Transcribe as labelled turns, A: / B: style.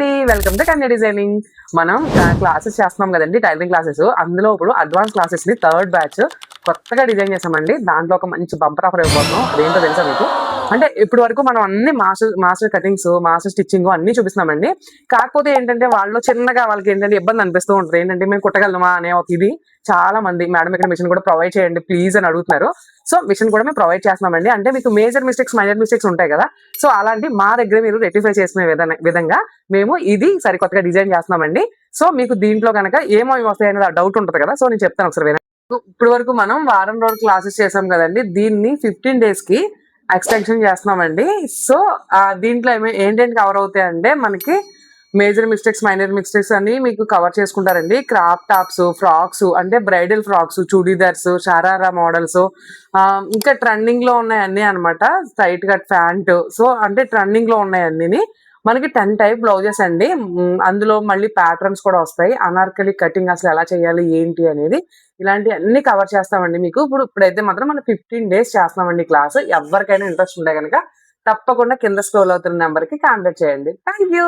A: Welcome to Kanya designing. మనం classes చేస్తున్నాం కదండి, టైలరింగ్ క్లాసెస్. అందులో ఇప్పుడు అడ్వాన్స్ క్లాసెస్ ని థర్డ్ బ్యాచ్ కొత్తగా డిజైన్ చేసామండి. దాంట్లో ఒక మంచి బంపర్ ఆఫర్ ఇవ్వబోతున్నాం. అదేంటో తెలుసా మీకు? అంటే ఇప్పటి వరకు మనం అన్ని మాస్టర్ కటింగ్స్, మాస్టర్ స్టిచ్చింగ్ అన్ని చూపిస్తున్నామండి. కాకపోతే ఏంటంటే వాళ్ళు చిన్నగా వాళ్ళకి ఏంటంటే ఇబ్బంది అనిపిస్తూ ఉంటుంది. ఏంటంటే మేము కుట్టగలమా అనే ఒక ఇది. చాలా మంది మేడం ఇక్కడ మిషన్ కూడా ప్రొవైడ్ చేయండి ప్లీజ్ అని అడుగుతున్నారు. సో మిషన్ కూడా మేము ప్రొవైడ్ చేస్తున్నామండి. అంటే మీకు మేజర్ మిస్టేక్స్, మైనర్ మిస్టేక్స్ ఉంటాయి కదా, సో అలాంటి మా దగ్గర మీరు రెక్టిఫై చేసుకునే విధంగా మేము ఇది సరికొత్తగా డిజైన్ చేస్తున్నామండి. సో మీకు దీంట్లో కనుక ఏమో వస్తాయి అనేది డౌట్ ఉంటుంది కదా, సో నేను చెప్తాను ఒకసారి. ఇప్పటి వరకు మనం వారం రోజులు క్లాసెస్ చేసాం కదండి, దీన్ని 15 days కి ఎక్స్టెన్షన్ చేస్తున్నామండి. సో దీంట్లో ఏంటంటే కవర్ అవుతాయి అంటే మనకి మేజర్ మిస్టేక్స్, మైనర్ మిస్టేక్స్ అని మీకు కవర్ చేసుకుంటారండి. క్రాప్ టాప్స్, ఫ్రాక్స్ అంటే bridal frocks, churidars, sharara models, ఇంకా ట్రెండింగ్ లో ఉన్నాయి అన్ని అనమాట. స్ట్రైట్ కట్ ప్యాంట్, సో అంటే ట్రెండింగ్ లో ఉన్నాయి అన్ని. మనకి 10 type బ్లౌజెస్ అండి. అందులో మళ్ళీ ప్యాటర్న్స్ కూడా వస్తాయి. అనార్కలి కటింగ్ అసలు ఎలా చేయాలి ఏంటి అనేది ఇలాంటి అన్ని కవర్ చేస్తామండి మీకు. ఇప్పుడైతే మాత్రం మనం 15 days చేస్తున్నామండి క్లాస్. ఎవరికైనా ఇంట్రెస్ట్ ఉంటే కనుక తప్పకుండా కింద స్క్రోల్ అవుతున్న నెంబర్ కి కాంటాక్ట్ చేయండి. Thank you.